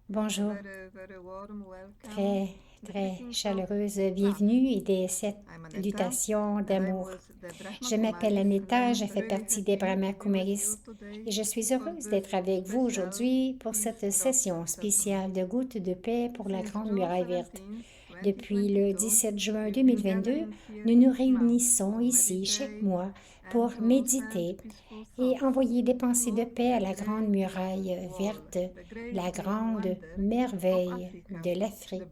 Bonjour, très, très chaleureuse bienvenue et des salutations d'amour. Je m'appelle Anita, je fais partie des Brahma Kumaris et je suis heureuse d'être avec vous aujourd'hui pour cette session spéciale de Gouttes de paix pour la Grande Muraille Verte. Depuis le 17 juin 2022, nous nous réunissons ici chaque mois pour méditer et envoyer des pensées de paix à la Grande Muraille Verte, la grande merveille de l'Afrique.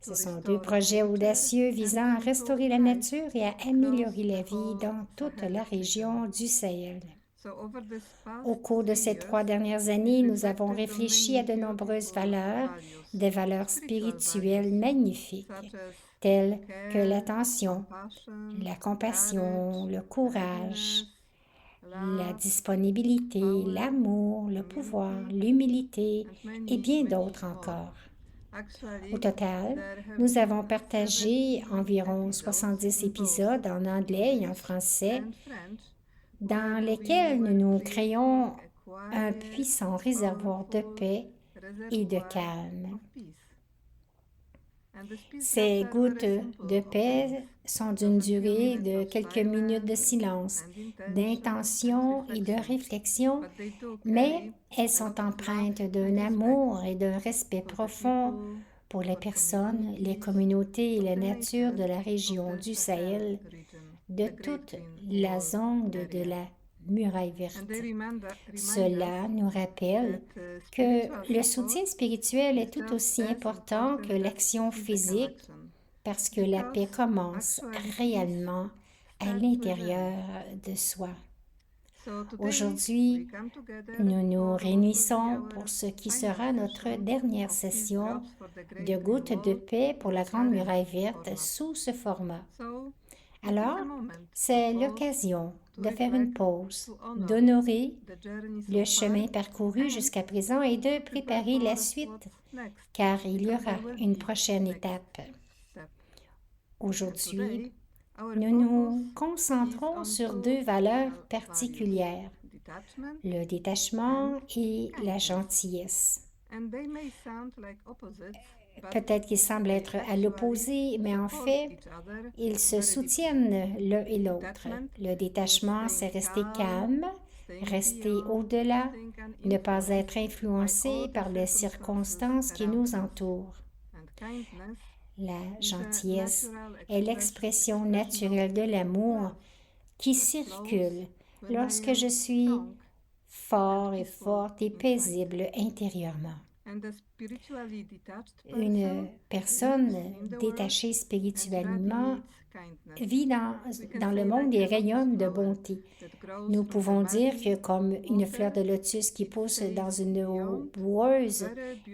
Ce sont deux projets audacieux visant à restaurer la nature et à améliorer la vie dans toute la région du Sahel. Au cours de ces 3 dernières années, nous avons réfléchi à de nombreuses valeurs, des valeurs spirituelles magnifiques, telles que l'attention, la compassion, le courage, la disponibilité, l'amour, le pouvoir, l'humilité et bien d'autres encore. Au total, nous avons partagé environ 70 épisodes en anglais et en français dans lesquels nous créons un puissant réservoir de paix et de calme. Ces gouttes de paix sont d'une durée de quelques minutes de silence, d'intention et de réflexion, mais elles sont empreintes d'un amour et d'un respect profond pour les personnes, les communautés et la nature de la région du Sahel, de toute la zone de la Muraille Verte. Cela nous rappelle que le soutien spirituel est tout aussi important que l'action physique parce que la paix commence réellement à l'intérieur de soi. Aujourd'hui, nous nous réunissons pour ce qui sera notre dernière session de Gouttes de paix pour la Grande Muraille Verte sous ce format. Alors, c'est l'occasion de faire une pause, d'honorer le chemin parcouru jusqu'à présent et de préparer la suite, car il y aura une prochaine étape. Aujourd'hui, nous nous concentrons sur 2 valeurs particulières, le détachement et la gentillesse. Peut-être qu'ils semblent être à l'opposé, mais en fait, ils se soutiennent l'un et l'autre. Le détachement, c'est rester calme, rester au-delà, ne pas être influencé par les circonstances qui nous entourent. La gentillesse est l'expression naturelle de l'amour qui circule lorsque je suis fort et forte et paisible intérieurement. Une personne détachée spirituellement vit dans le monde et rayonne de bonté. Nous pouvons dire que comme une fleur de lotus qui pousse dans une eau boueuse,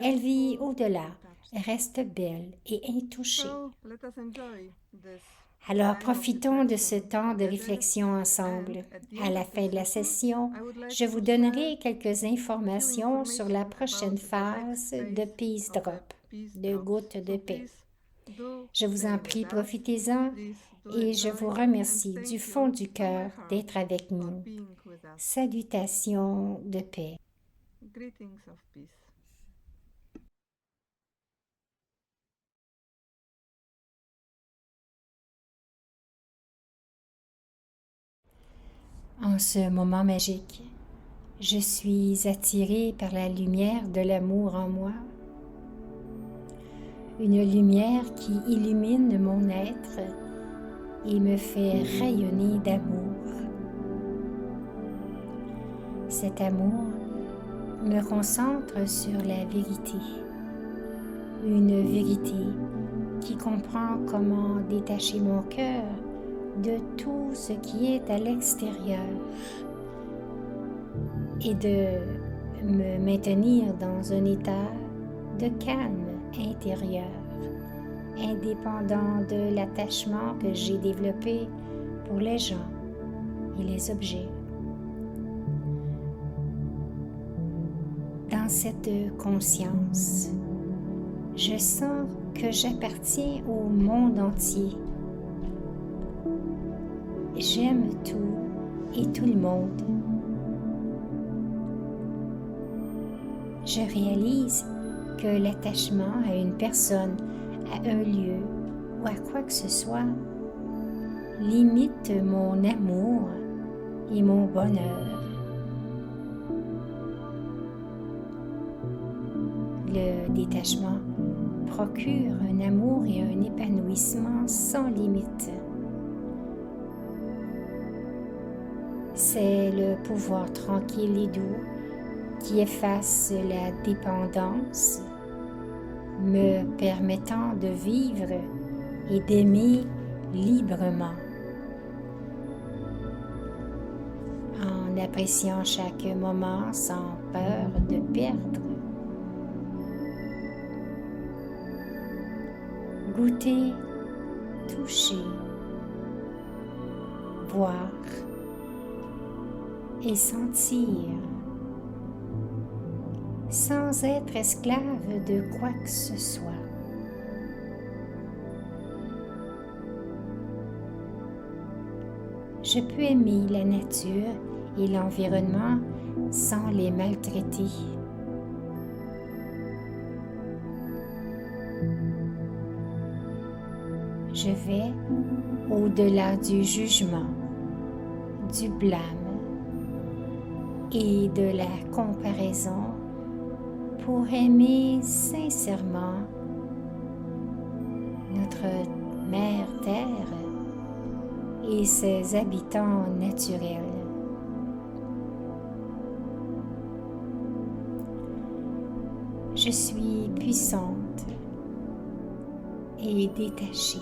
elle vit au-delà, reste belle et intouchée. Alors profitons de ce temps de réflexion ensemble. À la fin de la session, je vous donnerai quelques informations sur la prochaine phase de Peace Drop, de gouttes de paix. Je vous en prie, profitez-en et je vous remercie du fond du cœur d'être avec nous. Salutations de paix. En ce moment magique, je suis attirée par la lumière de l'amour en moi. Une lumière qui illumine mon être et me fait rayonner d'amour. Cet amour me concentre sur la vérité. Une vérité qui comprend comment détacher mon cœur de tout ce qui est à l'extérieur et de me maintenir dans un état de calme intérieur, indépendant de l'attachement que j'ai développé pour les gens et les objets. Dans cette conscience, je sens que j'appartiens au monde entier. J'aime tout et tout le monde. Je réalise que l'attachement à une personne, à un lieu ou à quoi que ce soit limite mon amour et mon bonheur. Le détachement procure un amour et un épanouissement sans limite. C'est le pouvoir tranquille et doux qui efface la dépendance, me permettant de vivre et d'aimer librement, en appréciant chaque moment sans peur de perdre. Goûter, toucher, voir et sentir, sans être esclave de quoi que ce soit. Je peux aimer la nature et l'environnement sans les maltraiter. Je vais au-delà du jugement, du blâme et de la comparaison pour aimer sincèrement notre Mère Terre et ses habitants naturels. Je suis puissante et détachée.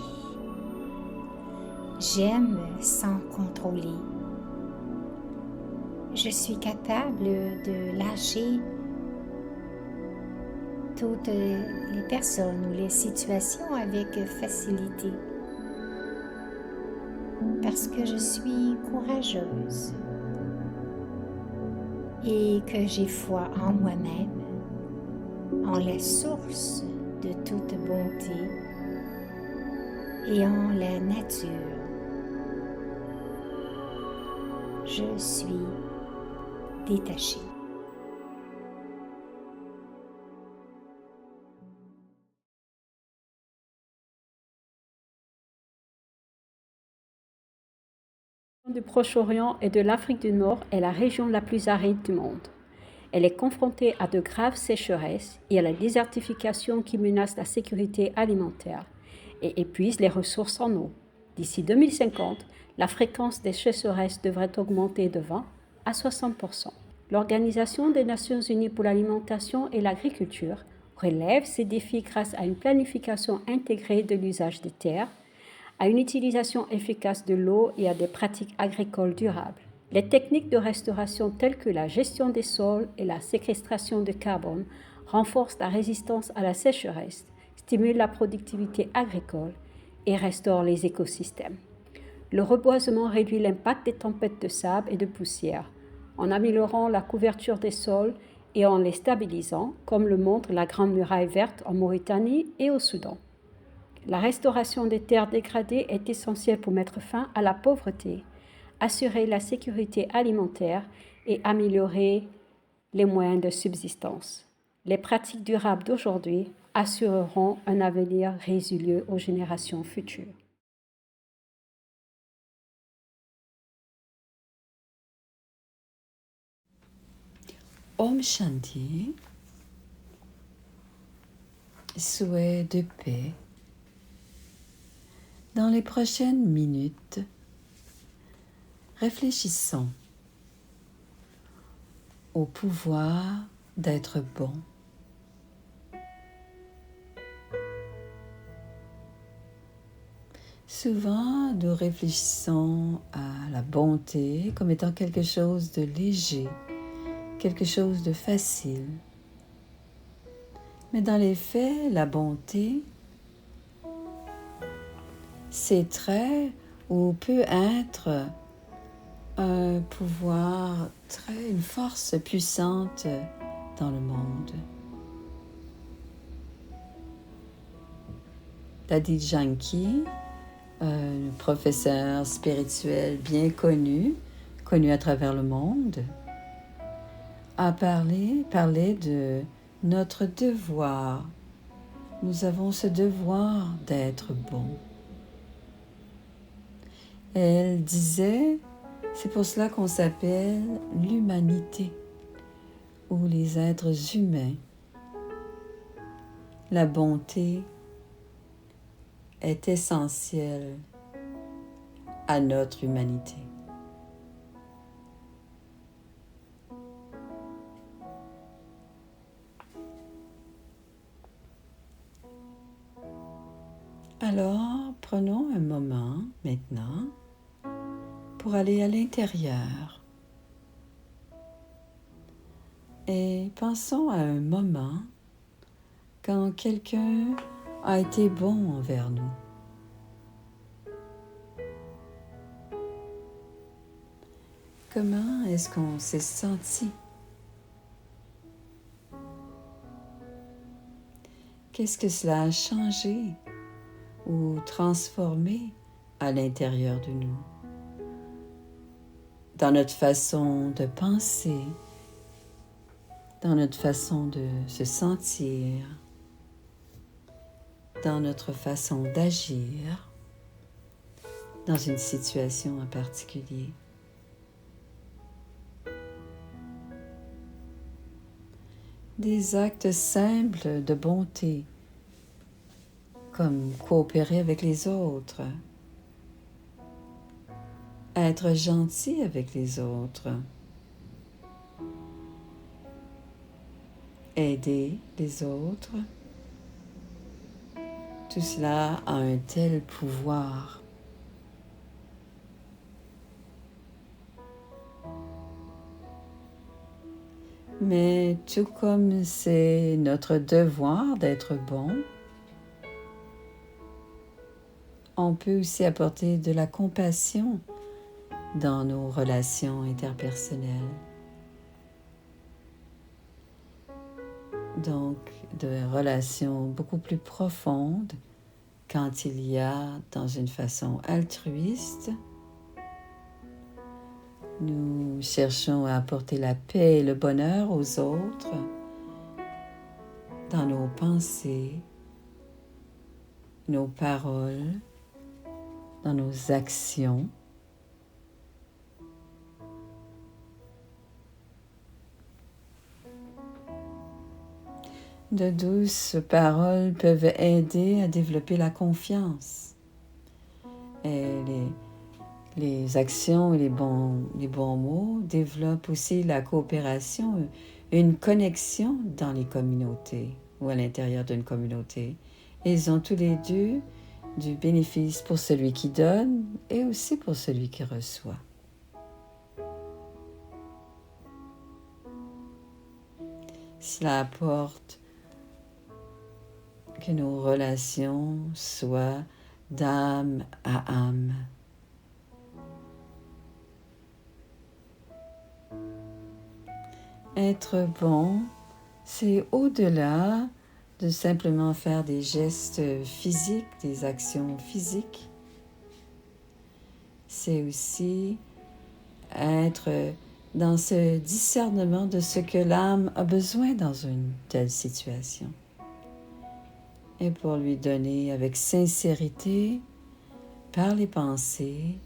J'aime sans contrôler. Je suis capable de lâcher toutes les personnes ou les situations avec facilité parce que je suis courageuse et que j'ai foi en moi-même, en la source de toute bonté et en la nature. Je suis détachée. Du Proche-Orient et de l'Afrique du Nord est la région la plus aride du monde. Elle est confrontée à de graves sécheresses et à la désertification qui menace la sécurité alimentaire et épuise les ressources en eau. D'ici 2050, la fréquence des sécheresses devrait augmenter de 20 à 60%. L'Organisation des Nations Unies pour l'alimentation et l'agriculture relève ces défis grâce à une planification intégrée de l'usage des terres, à une utilisation efficace de l'eau et à des pratiques agricoles durables. Les techniques de restauration telles que la gestion des sols et la séquestration de carbone renforcent la résistance à la sécheresse, stimulent la productivité agricole et restaurent les écosystèmes. Le reboisement réduit l'impact des tempêtes de sable et de poussière, en améliorant la couverture des sols et en les stabilisant, comme le montre la Grande Muraille verte en Mauritanie et au Soudan. La restauration des terres dégradées est essentielle pour mettre fin à la pauvreté, assurer la sécurité alimentaire et améliorer les moyens de subsistance. Les pratiques durables d'aujourd'hui assureront un avenir résilieux aux générations futures. Om Shanti, souhait de paix. Dans les prochaines minutes, réfléchissons au pouvoir d'être bon. Souvent, nous réfléchissons à la bonté comme étant quelque chose de léger, quelque chose de facile. Mais dans les faits, la bonté, c'est très ou peut être un pouvoir une force puissante dans le monde. Dadi Janki, un professeur spirituel bien connu à travers le monde, a parlé de notre devoir. Nous avons ce devoir d'être bons. Elle disait, c'est pour cela qu'on s'appelle l'humanité ou les êtres humains. La bonté est essentielle à notre humanité. Alors, prenons un moment maintenant pour aller à l'intérieur et pensons à un moment quand quelqu'un a été bon envers nous. Comment est-ce qu'on s'est senti? Qu'est-ce que cela a changé ou transformé à l'intérieur de nous? Dans notre façon de penser, dans notre façon de se sentir, dans notre façon d'agir dans une situation en particulier. Des actes simples de bonté, comme coopérer avec les autres, être gentil avec les autres, aider les autres. Tout cela a un tel pouvoir. Mais tout comme c'est notre devoir d'être bon, on peut aussi apporter de la compassion dans nos relations interpersonnelles. Donc, de relations beaucoup plus profondes quand il y a, dans une façon altruiste, nous cherchons à apporter la paix et le bonheur aux autres dans nos pensées, nos paroles, dans nos actions. De douces paroles peuvent aider à développer la confiance. Et les actions et les bons mots développent aussi la coopération, une connexion dans les communautés ou à l'intérieur d'une communauté. Et ils ont tous les deux du bénéfice pour celui qui donne et aussi pour celui qui reçoit. Cela apporte que nos relations soient d'âme à âme. Être bon, c'est au-delà de simplement faire des gestes physiques, des actions physiques. C'est aussi être dans ce discernement de ce que l'âme a besoin dans une telle situation. Et pour lui donner avec sincérité, par les pensées,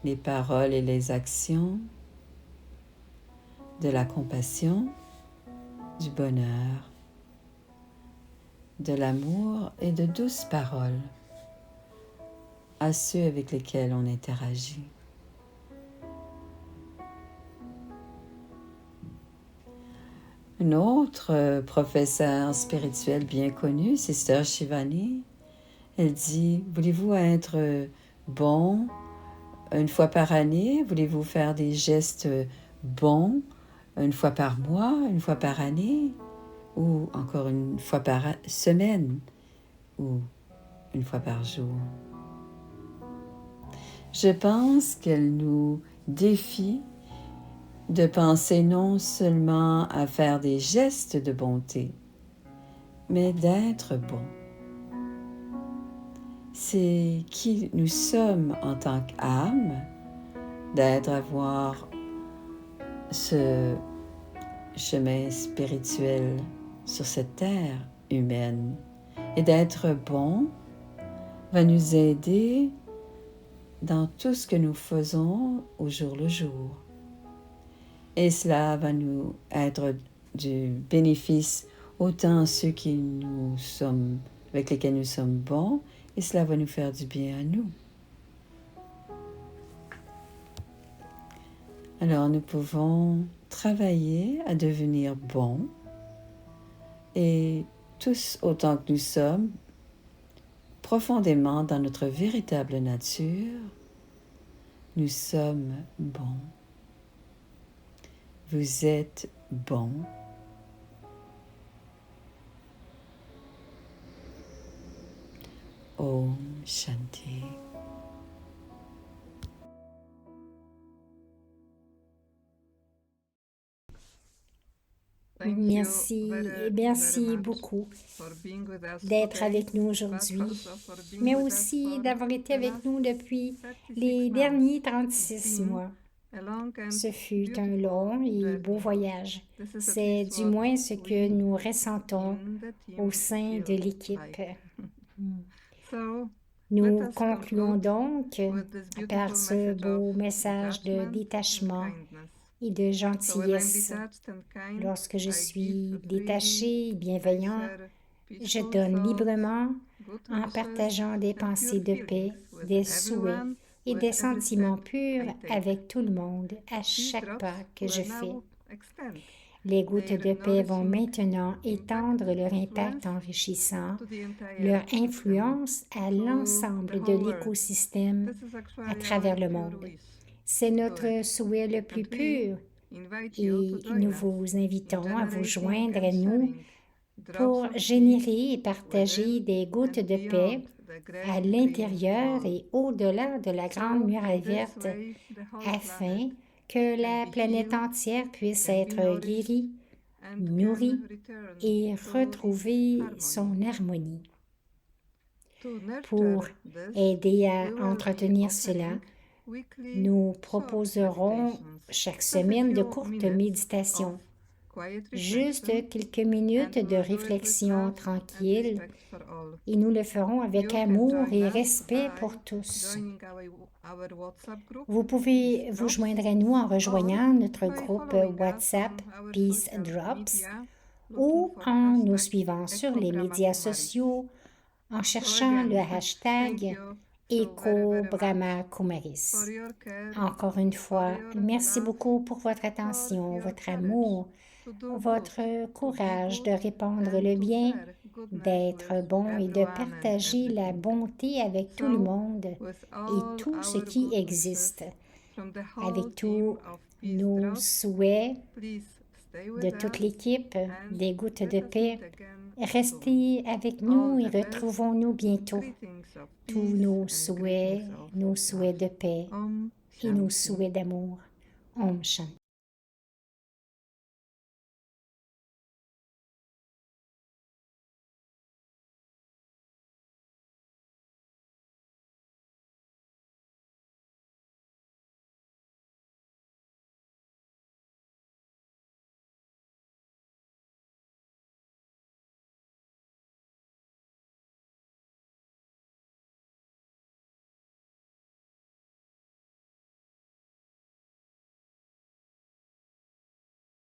les paroles et les actions, de la compassion, du bonheur, de l'amour et de douces paroles à ceux avec lesquels on interagit. Un autre professeur spirituel bien connu, Sister Shivani, elle dit, voulez-vous être bon une fois par année? Voulez-vous faire des gestes bons une fois par mois, une fois par année, ou encore une fois par semaine, ou une fois par jour? Je pense qu'elle nous défie de penser non seulement à faire des gestes de bonté, mais d'être bon. C'est qui nous sommes en tant qu'âme, avoir ce chemin spirituel sur cette terre humaine. Et d'être bon va nous aider dans tout ce que nous faisons au jour le jour. Et cela va nous être du bénéfice autant ceux avec lesquels nous sommes bons, et cela va nous faire du bien à nous. Alors nous pouvons travailler à devenir bons, et tous autant que nous sommes, profondément dans notre véritable nature, nous sommes bons. Vous êtes bons. Om Shanti. Merci beaucoup d'être avec nous aujourd'hui, mais aussi d'avoir été avec nous depuis les derniers 36 mois. Ce fut un long et beau voyage. C'est du moins ce que nous ressentons au sein de l'équipe. Nous concluons donc par ce beau message de détachement et de gentillesse. Lorsque je suis détaché et bienveillant, je donne librement en partageant des pensées de paix, des souhaits et des sentiments purs avec tout le monde à chaque pas que je fais. Les gouttes de paix vont maintenant étendre leur impact enrichissant, leur influence à l'ensemble de l'écosystème à travers le monde. C'est notre souhait le plus pur et nous vous invitons à vous joindre à nous pour générer et partager des gouttes de paix à l'intérieur et au-delà de la Grande Muraille Verte afin que la planète entière puisse être guérie, nourrie et retrouver son harmonie. Pour aider à entretenir cela, nous proposerons chaque semaine de courtes méditations, juste quelques minutes de réflexion tranquille, et nous le ferons avec amour et respect pour tous. Vous pouvez vous joindre à nous en rejoignant notre groupe WhatsApp Peace Drops ou en nous suivant sur les médias sociaux en cherchant le hashtag Eco Brahma Kumaris. Encore une fois, merci beaucoup pour votre attention, votre amour, votre courage de répandre le bien, d'être bon et de partager la bonté avec tout le monde et tout ce qui existe. Avec tous nos souhaits de toute l'équipe des Gouttes de Paix, restez avec nous et retrouvons-nous bientôt. Tous nos souhaits de paix et nos souhaits d'amour. Om Shanti.